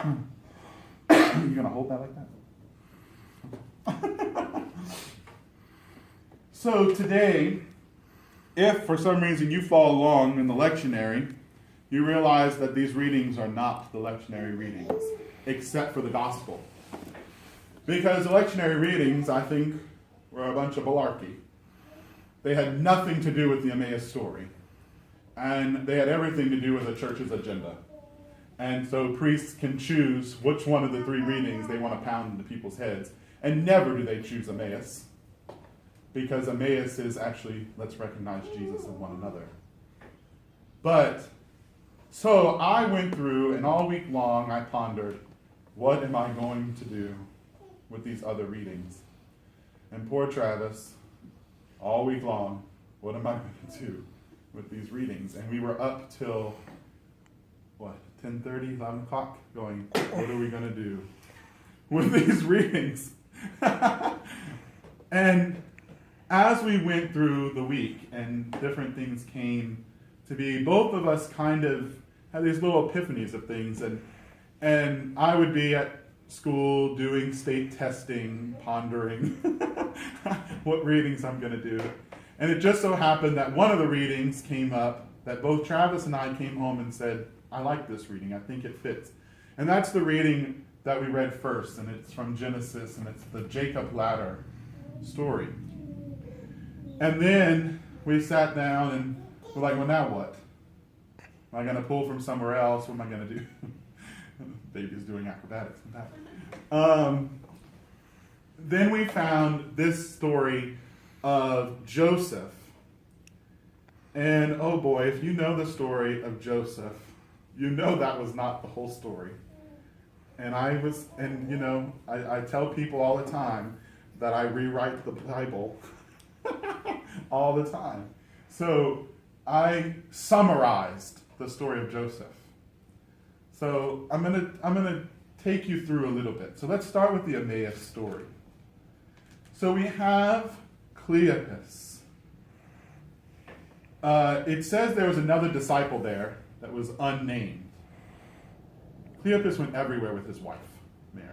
You gonna hold that like that? So today, if for some reason you follow along in the lectionary, you realize that these readings are not the lectionary readings, except for the gospel. Because the lectionary readings, I think, were a bunch of malarkey. They had nothing to do with the Emmaus story. And they had everything to do with the church's agenda. And so priests can choose which one of the three readings they want to pound into people's heads. And never do they choose Emmaus. Because Emmaus is actually, let's recognize Jesus and one another. But, so I went through, and all week long I pondered, what am I going to do with these other readings? And poor Travis, all week long, what am I going to do with these readings? And we were up till, 10:30, 11 o'clock, going, what are we going to do with these readings? And as we went through the week and different things came to be, both of us kind of had these little epiphanies of things. And I would be at school doing state testing, pondering what readings I'm going to do. And it just so happened that one of the readings came up that both Travis and I came home and said, I like this reading, I think it fits. And that's the reading that we read first, and it's from Genesis, and it's the Jacob ladder story. And then we sat down and we're like, well, now what? Am I going to pull from somewhere else? What am I going to do? Baby's doing acrobatics and that. Then we found this story of Joseph. And oh boy, if you know the story of Joseph, you know that was not the whole story. And I tell people all the time that I rewrite the Bible all the time. So I summarized the story of Joseph. So I'm gonna take you through a little bit. So let's start with the Emmaus story. So we have Cleopas. It says there was another disciple there that was unnamed. Cleopas went everywhere with his wife, Mary.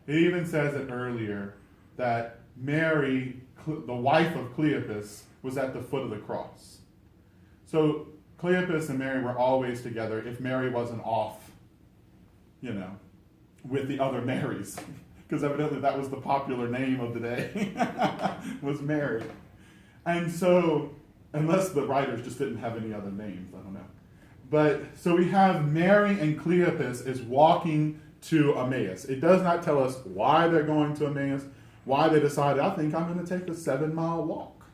It even says it earlier that Mary, the wife of Cleopas, was at the foot of the cross. So Cleopas and Mary were always together if Mary wasn't off, with the other Marys. Because evidently that was the popular name of the day, was Mary. And so, unless the writers just didn't have any other names, I don't know. But, so we have Mary and Cleopas is walking to Emmaus. It does not tell us why they're going to Emmaus, why they decided, I think I'm going to take a 7-mile walk.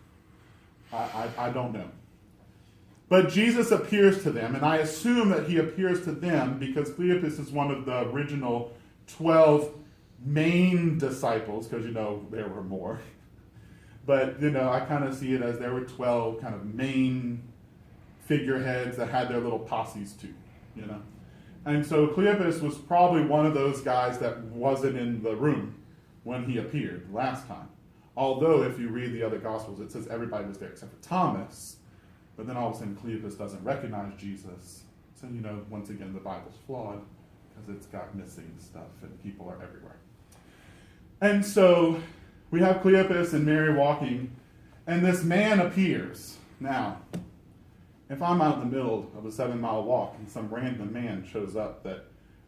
I don't know. But Jesus appears to them, and I assume that he appears to them because Cleopas is one of the original 12 main disciples, because there were more. But I kind of see it as there were 12 kind of main figureheads that had their little posses too, And so Cleopas was probably one of those guys that wasn't in the room when he appeared last time. Although if you read the other Gospels, it says everybody was there except for Thomas. But then all of a sudden Cleopas doesn't recognize Jesus. So, once again, the Bible's flawed because it's got missing stuff and people are everywhere. And so we have Cleopas and Mary walking, and this man appears. Now, if I'm out in the middle of a 7-mile walk and some random man shows up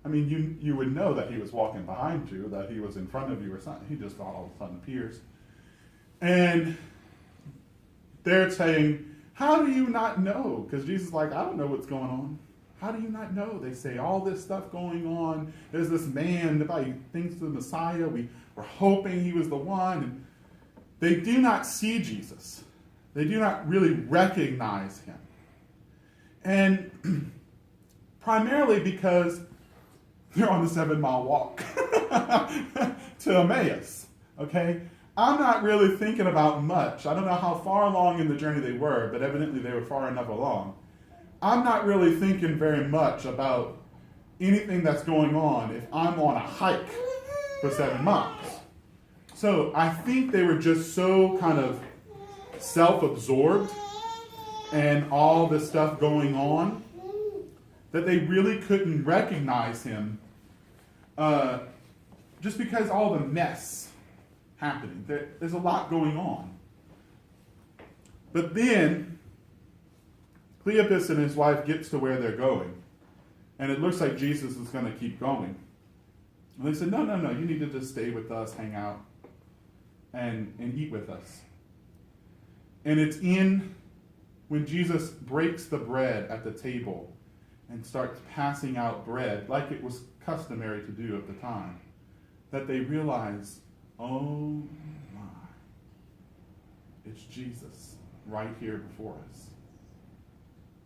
you would know that he was walking behind you, that he was in front of you or something. He just all of a sudden appears. And they're saying, how do you not know? Because Jesus is like, I don't know what's going on. How do you not know? They say all this stuff going on. There's this man, nobody thinks the Messiah. We were hoping he was the one. And they do not see Jesus. They do not really recognize him. And primarily because they're on the 7-mile walk to Emmaus. Okay? I'm not really thinking about much. I don't know how far along in the journey they were, but evidently they were far enough along. I'm not really thinking very much about anything that's going on if I'm on a hike for 7 miles. So I think they were just so kind of self-absorbed and all the stuff going on that they really couldn't recognize him just because all the mess happening. There's a lot going on. But then, Cleopas and his wife gets to where they're going. And it looks like Jesus is going to keep going. And they said, no, you need to just stay with us, hang out, and eat with us. And it's when Jesus breaks the bread at the table and starts passing out bread, like it was customary to do at the time, that they realize, oh my, it's Jesus right here before us.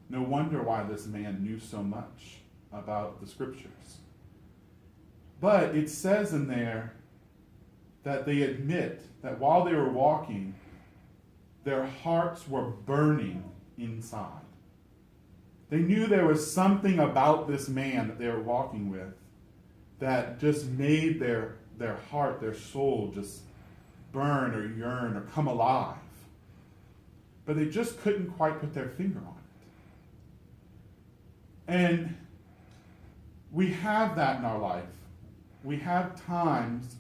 No wonder why this man knew so much about the scriptures. But it says in there that they admit that while they were walking, their hearts were burning inside. They knew there was something about this man that they were walking with that just made their heart, their soul just burn or yearn or come alive. But they just couldn't quite put their finger on it. And we have that in our life. We have times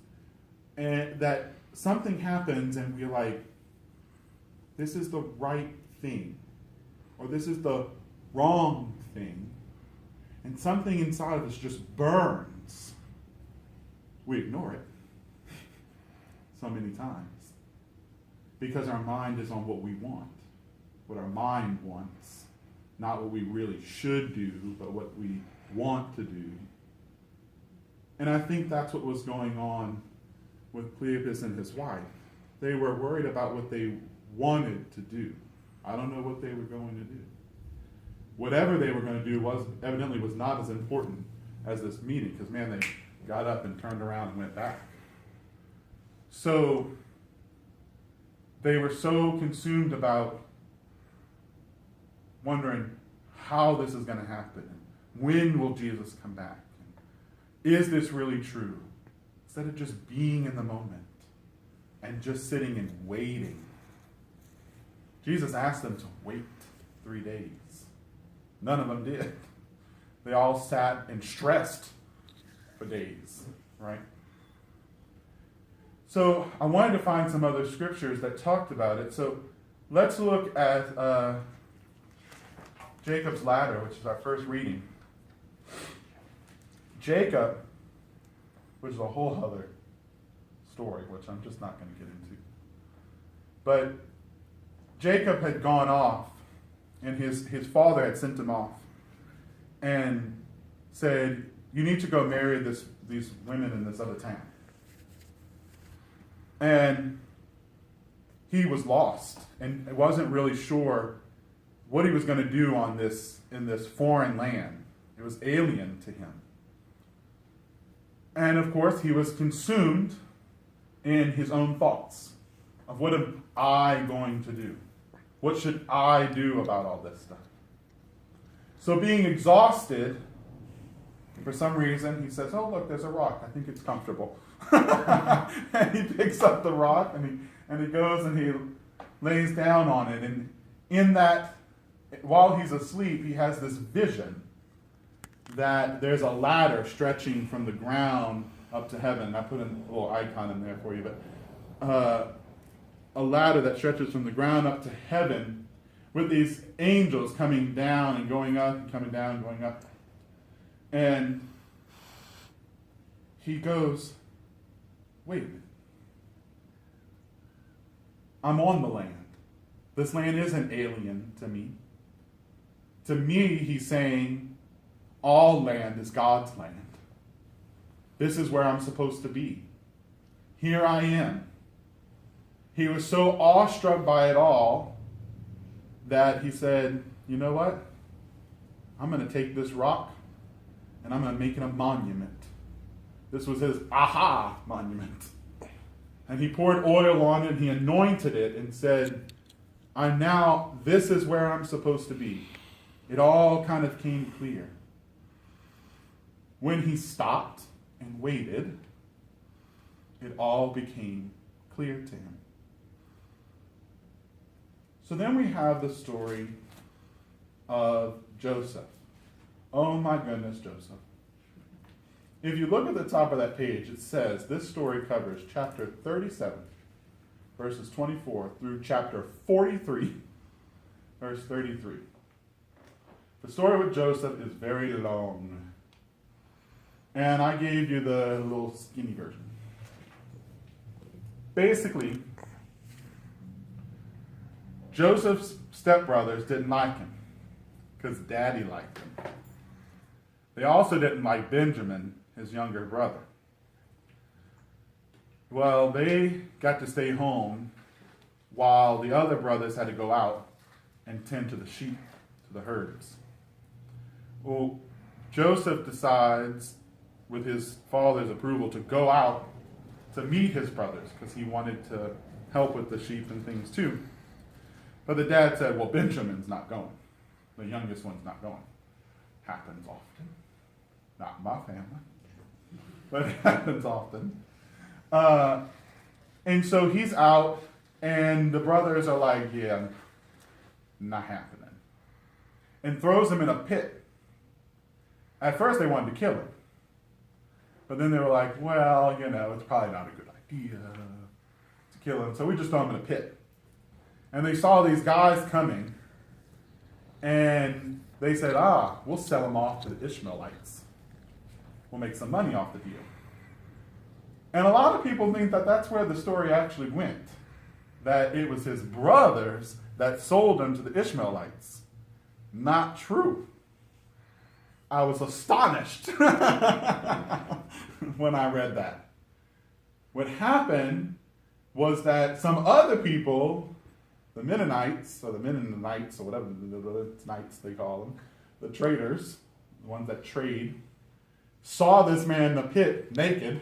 that something happens and we're like, this is the right thing, or this is the wrong thing, and something inside of us just burns. We ignore it so many times because our mind is on what we want, what our mind wants, not what we really should do, but what we want to do. And I think that's what was going on with Cleopas and his wife. They were worried about what they wanted to do. I don't know what they were going to do. Whatever they were going to do was not as important as this meeting, because man, they got up and turned around and went back. So they were so consumed about wondering how this is going to happen. When will Jesus come back? Is this really true? Instead of just being in the moment and just sitting and waiting. Jesus asked them to wait 3 days. None of them did. They all sat and stressed for days, right? So I wanted to find some other scriptures that talked about it. So let's look at Jacob's ladder, which is our first reading. Jacob, which is a whole other story, which I'm just not going to get into. But Jacob had gone off, and his father had sent him off and said, you need to go marry these women in this other town. And he was lost and wasn't really sure what he was going to do in this foreign land. It was alien to him. And of course, he was consumed in his own thoughts of what am I going to do? What should I do about all this stuff? So being exhausted, for some reason, he says, oh, look, there's a rock. I think it's comfortable. And he picks up the rock and he goes and he lays down on it. And in that, while he's asleep, he has this vision that there's a ladder stretching from the ground up to heaven. I put a little icon in there for you, but a ladder that stretches from the ground up to heaven with these angels coming down and going up and coming down and going up. And he goes, wait a minute. I'm on the land. This land isn't alien to me. To me, he's saying, all land is God's land. This is where I'm supposed to be. Here I am. He was so awestruck by it all that he said, you know what? I'm going to take this rock and I'm going to make it a monument. This was his aha monument. And he poured oil on it and he anointed it and said, this is where I'm supposed to be. It all kind of came clear. When he stopped and waited, it all became clear to him. So then we have the story of Joseph. Oh my goodness, Joseph. if you look at the top of that page, it says this story covers chapter 37, verses 24 through chapter 43, verse 33. The story with Joseph is very long. And I gave you the little skinny version. Basically, Joseph's stepbrothers didn't like him because Daddy liked him. They also didn't like Benjamin, his younger brother. Well, they got to stay home while the other brothers had to go out and tend to the sheep, to the herds. Well, Joseph decides, with his father's approval, to go out to meet his brothers because he wanted to help with the sheep and things too. But the dad said, well, Benjamin's not going. The youngest one's not going. Happens often. Not in my family. But it happens often. And so he's out, and the brothers are like, yeah, not happening. And throws him in a pit. At first they wanted to kill him. But then they were like, well, it's probably not a good idea to kill him. So we just throw him in a pit. And they saw these guys coming. And they said, we'll sell him off to the Ishmaelites. We'll make some money off the deal. And a lot of people think that that's where the story actually went. That it was his brothers that sold him to the Ishmaelites. Not true. I was astonished when I read that. What happened was that some other people, the Mennonites, or the Mennonites, or whatever the knights they call them, the traders, the ones that trade, saw this man in the pit naked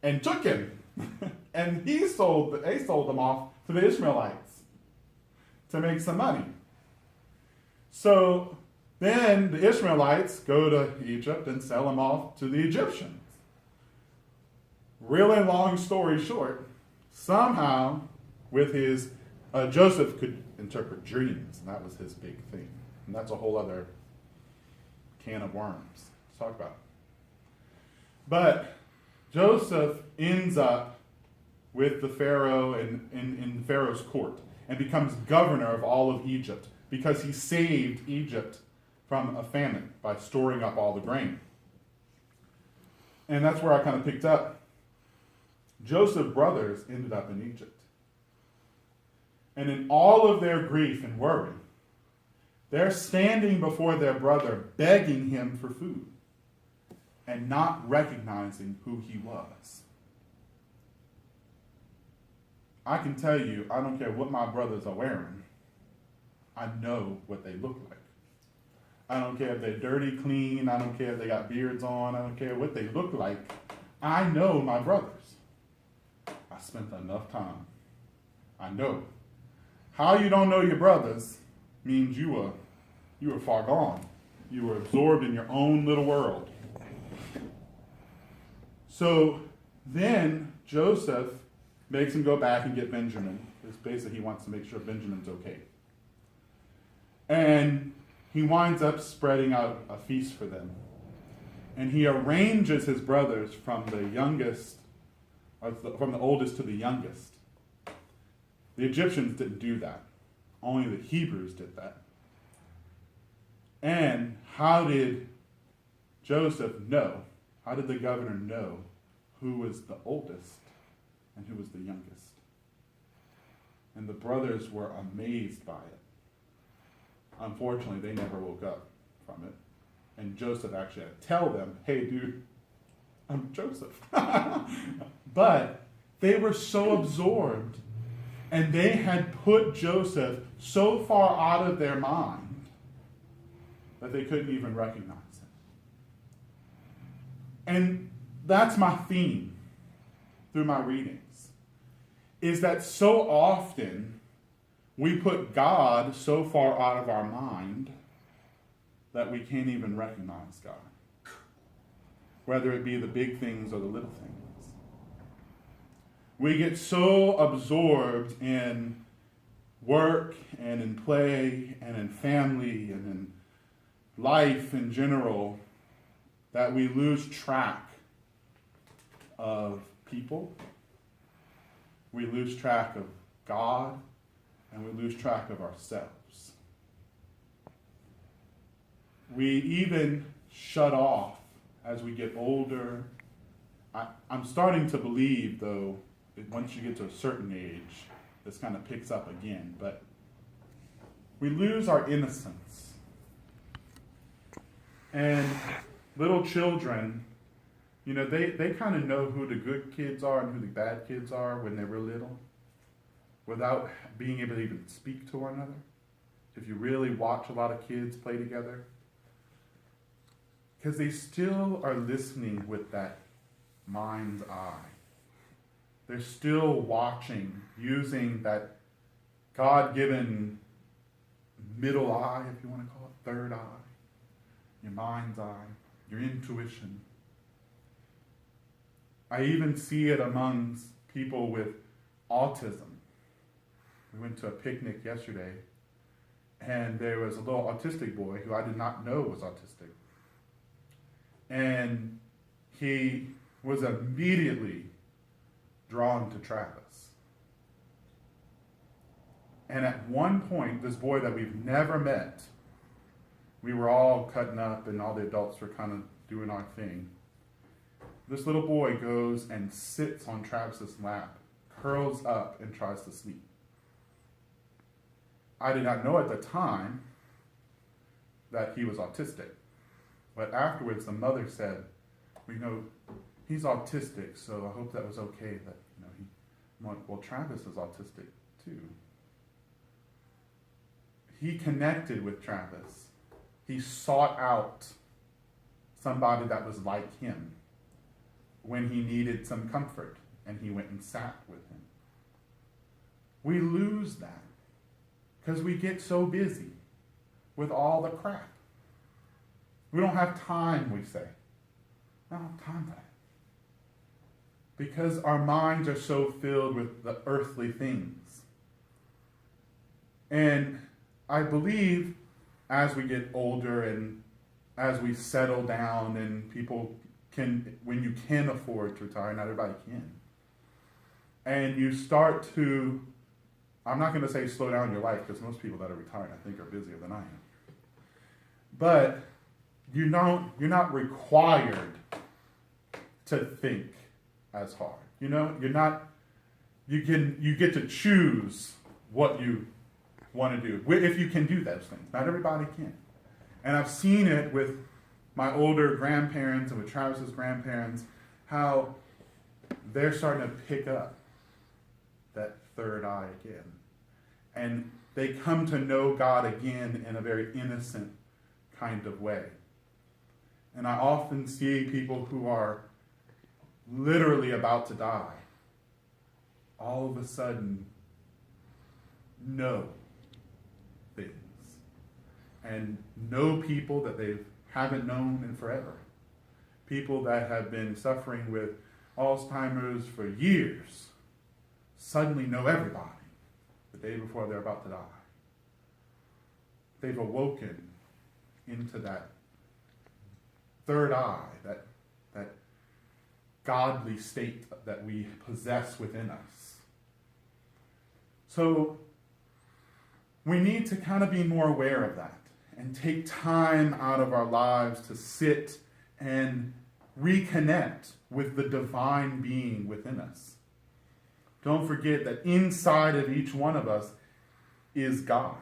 and took him. And they sold them off to the Ishmaelites to make some money. So then the Ishmaelites go to Egypt and sell him off to the Egyptians. Really long story short, somehow with his, Joseph could interpret dreams, and that was his big thing. And that's a whole other can of worms to talk about. But Joseph ends up with the Pharaoh in Pharaoh's court and becomes governor of all of Egypt because he saved Egypt from a famine by storing up all the grain. And that's where I kind of picked up. Joseph's brothers ended up in Egypt. And in all of their grief and worry, they're standing before their brother begging him for food and not recognizing who he was. I can tell you, I don't care what my brothers are wearing. I know what they look like. I don't care if they're dirty, clean. I don't care if they got beards on. I don't care what they look like. I know my brothers. I spent enough time. I know. How you don't know your brothers means you were far gone. You were absorbed in your own little world. So then Joseph makes him go back and get Benjamin. It's basically he wants to make sure Benjamin's okay. And he winds up spreading out a feast for them. And he arranges his brothers from the oldest to the youngest. The Egyptians didn't do that. Only the Hebrews did that. And how did Joseph know? How did the governor know who was the oldest and who was the youngest? And the brothers were amazed by it. Unfortunately, they never woke up from it. And Joseph actually had to tell them, hey, dude, I'm Joseph. But they were so absorbed, and they had put Joseph so far out of their mind that they couldn't even recognize him. And that's my theme through my readings, is that so often we put God so far out of our mind that we can't even recognize God, whether it be the big things or the little things. We get so absorbed in work and in play and in family and in life in general that we lose track of people, we lose track of God, and we lose track of ourselves. We even shut off as we get older. I'm starting to believe, though, that once you get to a certain age, this kind of picks up again, but we lose our innocence. And little children, you know, they kind of know who the good kids are and who the bad kids are when they're real little without being able to even speak to one another. If you really watch a lot of kids play together, because they still are listening with that mind's eye. They're still watching, using that God-given middle eye, if you want to call it, third eye, your mind's eye, your intuition. I even see it amongst people with autism. We went to a picnic yesterday, and there was a little autistic boy who I did not know was autistic. And he was immediately drawn to Travis. And at one point, this boy that we've never met, we were all cutting up and all the adults were kind of doing our thing. This little boy goes and sits on Travis's lap, curls up, and tries to sleep. I did not know at the time that he was autistic. But afterwards, the mother said, he's autistic, so I hope that was okay that, I'm like, well, Travis is autistic too. He connected with Travis. He sought out somebody that was like him when he needed some comfort, and he went and sat with him. We lose that because we get so busy with all the crap. We don't have time, we say. I don't have time for that. Because our minds are so filled with the earthly things. And I believe as we get older and as we settle down and people can, when you can afford to retire, not everybody can. And you start to, I'm not going to say slow down your life because most people that are retired I think are busier than I am. But you're not required to think as hard. You get to choose what you want to do, if you can do those things. Not everybody can. And I've seen it with my older grandparents and with Travis's grandparents, how they're starting to pick up that third eye again. And they come to know God again in a very innocent kind of way. And I often see people who are literally about to die, all of a sudden know things and know people that they haven't known in forever. People that have been suffering with Alzheimer's for years suddenly know everybody the day before they're about to die. They've awoken into that third eye, that godly state that we possess within us. So we need to kind of be more aware of that and take time out of our lives to sit and reconnect with the divine being within us. Don't forget that inside of each one of us is God.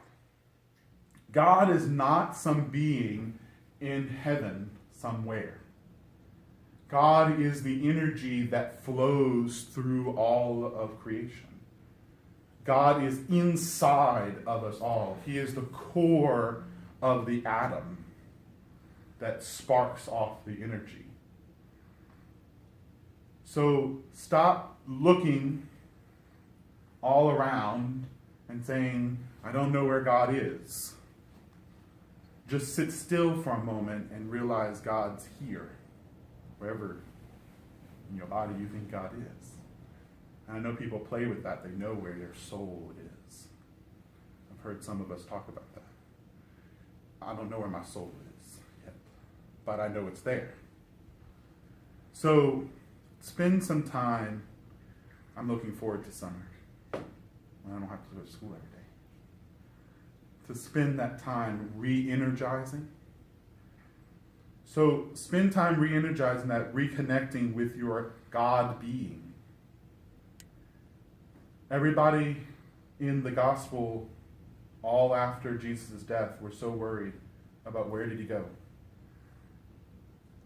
God is not some being in heaven somewhere. God is the energy that flows through all of creation. God is inside of us all. He is the core of the atom that sparks off the energy. So stop looking all around and saying, I don't know where God is. Just sit still for a moment and realize God's here, wherever in your body you think God is. And I know people play with that. They know where their soul is. I've heard some of us talk about that. I don't know where my soul is yet, but I know it's there. So spend some time. I'm looking forward to summer. I don't have to go to school every day. To spend that time re-energizing. So spend time re-energizing that, reconnecting with your God being. Everybody in the gospel, all after Jesus' death, were so worried about where did he go.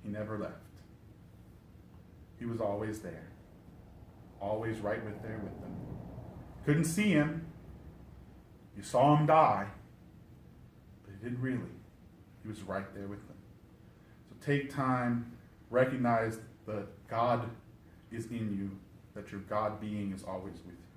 He never left. He was always there. Always right there with them. Couldn't see him. You saw him die. But he didn't really. He was right there with them. So take time, recognize that God is in you, that your God being is always with you.